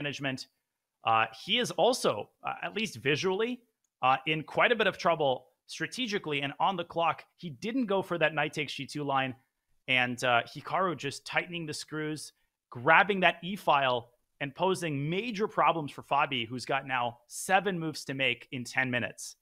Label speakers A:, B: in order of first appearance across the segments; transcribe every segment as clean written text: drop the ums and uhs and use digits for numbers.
A: management. He is also, at least visually, in quite a bit of trouble strategically and on the clock. He didn't go for that knight takes g2 line, and Hikaru just tightening the screws, grabbing that e-file, and posing major problems for Fabi, who's got now 7 moves to make in 10 minutes.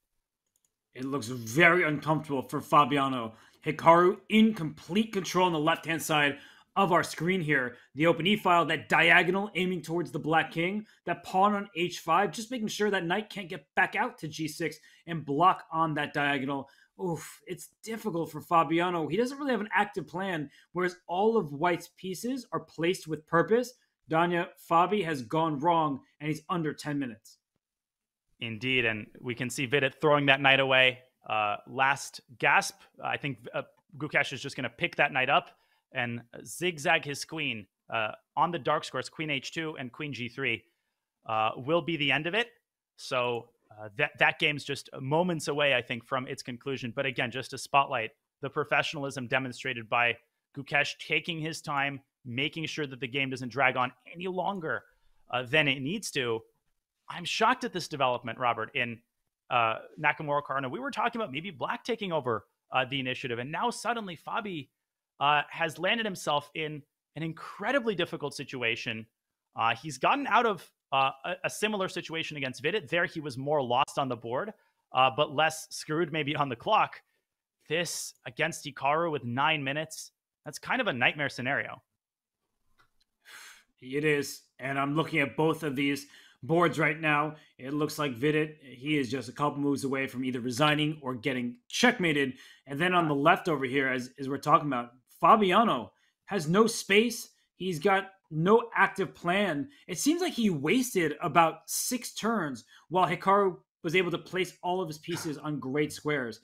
B: It looks very uncomfortable for Fabiano. Hikaru in complete control on the left-hand side of our screen here. The open e-file, that diagonal aiming towards the black king, that pawn on h5, just making sure that knight can't get back out to g6 and block on that diagonal. Oof, it's difficult for Fabiano. He doesn't really have an active plan, whereas all of White's pieces are placed with purpose. Danya, Fabi has gone wrong, and he's under 10 minutes.
A: Indeed, and we can see Vidit throwing that knight away. Last gasp, I think Gukesh is just going to pick that knight up and zigzag his queen on the dark squares. Queen h2 and queen g3 will be the end of it. So that game's just moments away, I think, from its conclusion. But again, just to spotlight the professionalism demonstrated by Gukesh, taking his time, making sure that the game doesn't drag on any longer than it needs to. I'm shocked at this development, Robert, in Nakamura Karno. We were talking about maybe Black taking over the initiative, and now suddenly Fabi has landed himself in an incredibly difficult situation. He's gotten out of a similar situation against Vidit. There he was more lost on the board, but less screwed maybe on the clock. This against Hikaru with 9 minutes, that's kind of a nightmare scenario.
B: It is, and I'm looking at both of these boards right now. It looks like Vidit, he is just a couple moves away from either resigning or getting checkmated. And then on the left over here, as we're talking about, Fabiano has no space. He's got no active plan. It seems like he wasted about 6 turns while Hikaru was able to place all of his pieces on great squares.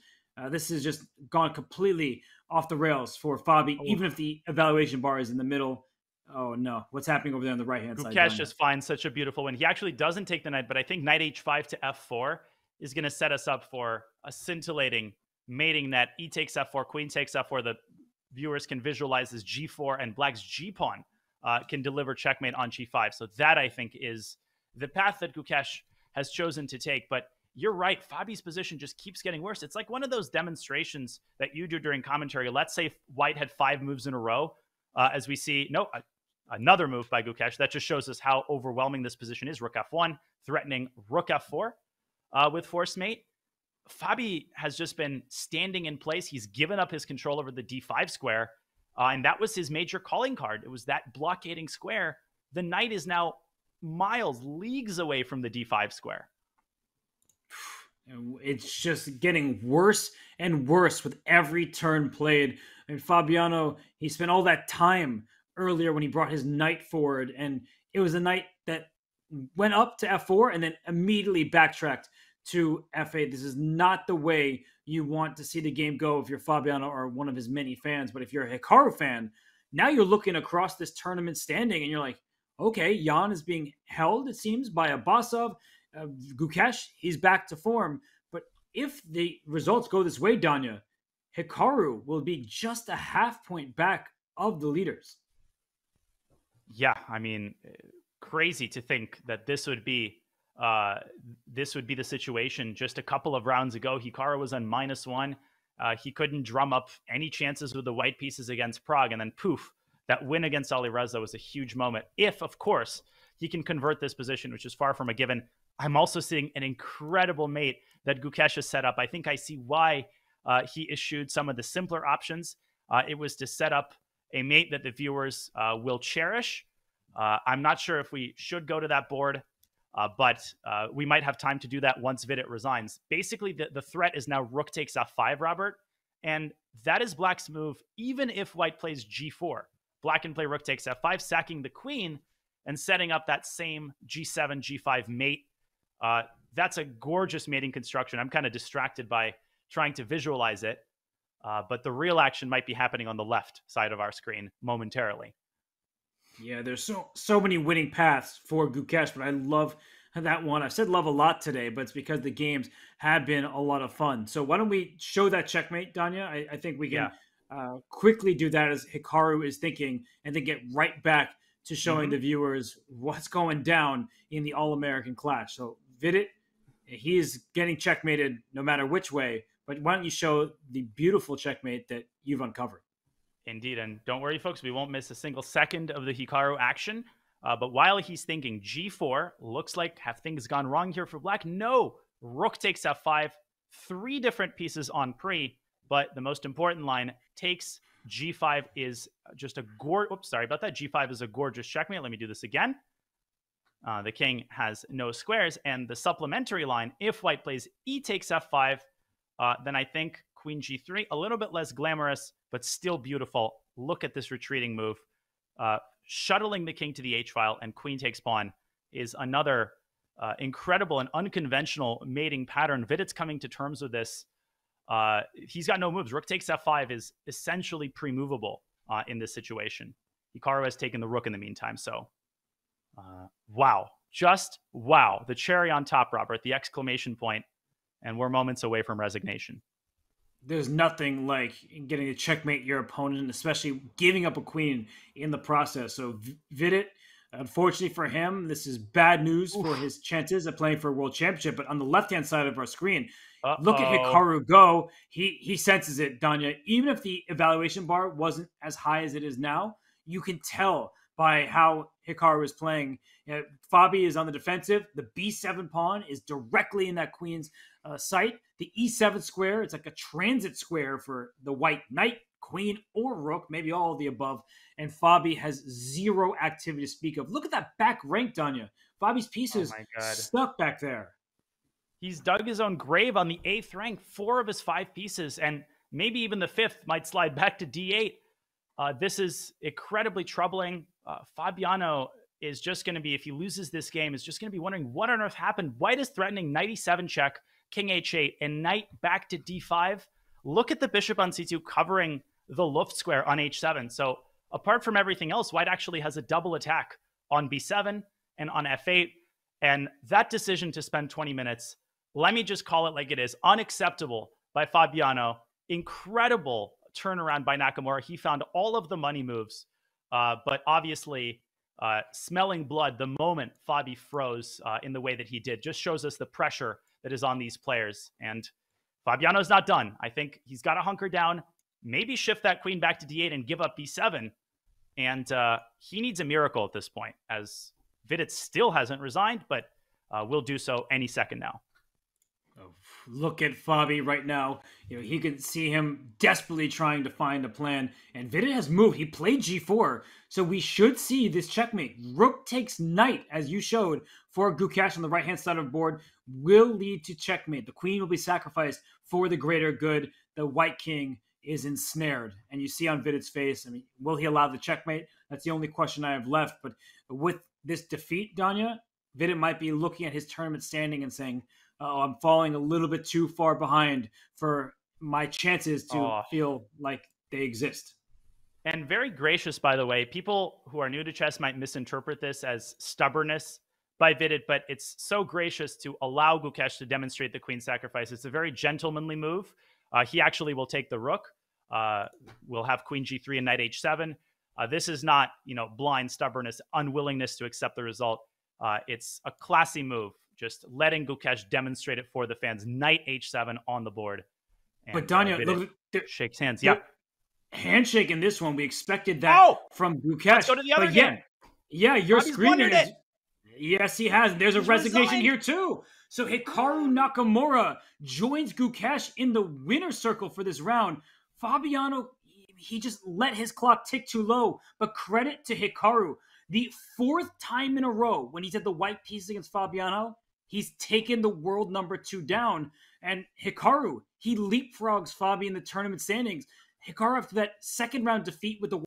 B: This has just gone completely off the rails for Fabi, even if the evaluation bar is in the middle. Oh, no. What's happening over there on the right-hand side?
A: Gukesh just finds such a beautiful win. He actually doesn't take the knight, but I think knight h5 to f4 is going to set us up for a scintillating mating net. E takes f4, queen takes f4. The viewers can visualize this g4, and Black's g-pawn can deliver checkmate on g5. So that, I think, is the path that Gukesh has chosen to take. But you're right. Fabi's position just keeps getting worse. It's like one of those demonstrations that you do during commentary. Let's say White had 5 moves in a row. As we see, another move by Gukesh. That just shows us how overwhelming this position is. Rook f1, threatening rook f4 with force mate. Fabi has just been standing in place. He's given up his control over the d5 square, and that was his major calling card. It was that blockading square. The knight is now miles, leagues away from the d5 square.
B: It's just getting worse and worse with every turn played. And Fabiano, he spent all that time earlier when he brought his knight forward, and it was a knight that went up to f4 and then immediately backtracked to f8. This is not the way you want to see the game go if you're Fabiano or one of his many fans. But if you're a Hikaru fan, now you're looking across this tournament standing and you're like, okay, Jan is being held, it seems, by Abbasov. Gukesh, he's back to form. But if the results go this way, Danya, Hikaru will be just a half point back of the leaders.
A: Yeah, I mean, crazy to think that this would be the situation just a couple of rounds ago. Hikaru was on -1. He couldn't drum up any chances with the white pieces against Prague, and then poof, that win against Alireza was a huge moment. If, of course, he can convert this position, which is far from a given. I'm also seeing an incredible mate that Gukesh has set up. I think I see why he issued some of the simpler options. It was to set up a mate that the viewers will cherish. I'm not sure if we should go to that board, but we might have time to do that once Vidit resigns. Basically, the threat is now rook takes f5, Robert, and that is Black's move, even if White plays g4. Black can play rook takes f5, sacking the queen and setting up that same g7, g5 mate. That's a gorgeous mating construction. I'm kind of distracted by trying to visualize it, but the real action might be happening on the left side of our screen momentarily.
B: Yeah, there's so many winning paths for Gukesh, but I love that one. I've said love a lot today, but it's because the games have been a lot of fun. So why don't we show that checkmate, Danya? I think we can quickly do that as Hikaru is thinking, and then get right back to showing the viewers what's going down in the All-American clash. So Vidit, he's getting checkmated no matter which way, but why don't you show the beautiful checkmate that you've uncovered?
A: Indeed, and don't worry, folks, we won't miss a single second of the Hikaru action. But while he's thinking G4, looks like have things gone wrong here for black? No, rook takes F5, 3 different pieces on pre, but the most important line, takes G5 is just a oops, sorry about that. G5 is a gorgeous checkmate. Let me do this again. The king has no squares, and the supplementary line, if white plays E takes F5, then I think Queen G3, a little bit less glamorous, but still beautiful. Look at this retreating move. Shuttling the king to the H-file and queen takes pawn is another incredible and unconventional mating pattern. Vidit's coming to terms with this. He's got no moves. Rook takes F5 is essentially pre-movable in this situation. Hikaru has taken the rook in the meantime, so wow. Just wow. The cherry on top, Robert, the exclamation point, and we're moments away from resignation.
B: There's nothing like getting to checkmate your opponent, especially giving up a queen in the process. So Vidit, unfortunately for him, this is bad news for his chances of playing for a world championship. But on the left-hand side of our screen, look at Hikaru go. He senses it, Danya. Even if the evaluation bar wasn't as high as it is now, you can tell by how Hikaru is playing. Fabi is on the defensive. The B7 pawn is directly in that queen's sight. The E7 square, it's like a transit square for the white knight, queen, or rook, maybe all of the above. And Fabi has 0 activity to speak of. Look at that back rank, Danya. Fabi's pieces stuck back there.
A: He's dug his own grave on the 8th rank. 4 of his 5 pieces, and maybe even the 5th might slide back to D8. This is incredibly troubling. Fabiano is just going to be, if he loses this game, is just going to be wondering what on earth happened. White is threatening knight E7 check, king H8, and knight back to D5. Look at the bishop on C2 covering the Luft square on H7. So apart from everything else, white actually has a double attack on B7 and on F8. And that decision to spend 20 minutes, let me just call it like it is, unacceptable by Fabiano. Incredible turnaround by Nakamura. He found all of the money moves, but obviously smelling blood the moment Fabi froze in the way that he did just shows us the pressure that is on these players. And Fabiano's not done. I think he's got to hunker down, maybe shift that queen back to D8 and give up B7. And he needs a miracle at this point, as Vidit still hasn't resigned, but will do so any second now.
B: Look at Fabi right now. He can see him desperately trying to find a plan. And Vidit has moved. He played G4. So we should see this checkmate. Rook takes knight, as you showed, for Gukesh on the right-hand side of the board, will lead to checkmate. The queen will be sacrificed for the greater good. The white king is ensnared. And you see on Vidit's face, I mean, will he allow the checkmate? That's the only question I have left. But with this defeat, Danya, Vidit might be looking at his tournament standing and saying, oh, I'm falling a little bit too far behind for my chances to feel like they exist.
A: And very gracious, by the way. People who are new to chess might misinterpret this as stubbornness by Vidit, but it's so gracious to allow Gukesh to demonstrate the queen sacrifice. It's a very gentlemanly move. He actually will take the rook. We'll have queen G3 and knight H7. This is not, blind stubbornness, unwillingness to accept the result. It's a classy move. Just letting Gukesh demonstrate it for the fans. Knight H7 on the board. And,
B: but Danya,
A: shakes hands. Yeah.
B: Handshake in this one. We expected that from Gukesh.
A: Let's go to the other game.
B: Yeah, your screen is. Yes, he has. There's a resignation here too. So Hikaru Nakamura joins Gukesh in the winner's circle for this round. Fabiano, he just let his clock tick too low. But credit to Hikaru. The 4th time in a row when he's had the white piece against Fabiano, he's taken the world number 2 down. And Hikaru, he leapfrogs Fabi in the tournament standings. Hikaru, after that second round defeat with the